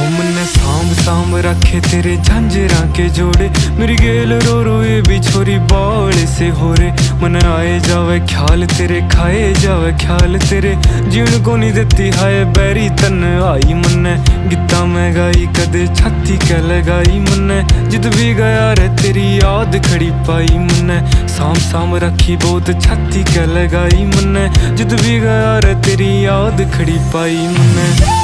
मन्ने सांभ सांभ रखे तेरे झांझरा के जोड़े, मेरी गेल रो रो ये भी छोरी बावले से हो रे। मन आए जावे ख्याल तेरे, खाए जावे ख्याल तेरे, जीण को नहीं देती हाय बैरी तन आई। मन्ने गिद्दा मैं गाई कदे छाती कै लगाई, मन्ने जिद भी गया रे तेरी याद खड़ी पाई। मन्ने सांभ सांभ रखी बहुत छाती कै लगाई, मन्ने जिद भी गया रे तेरी याद खड़ी पाई। मन्ने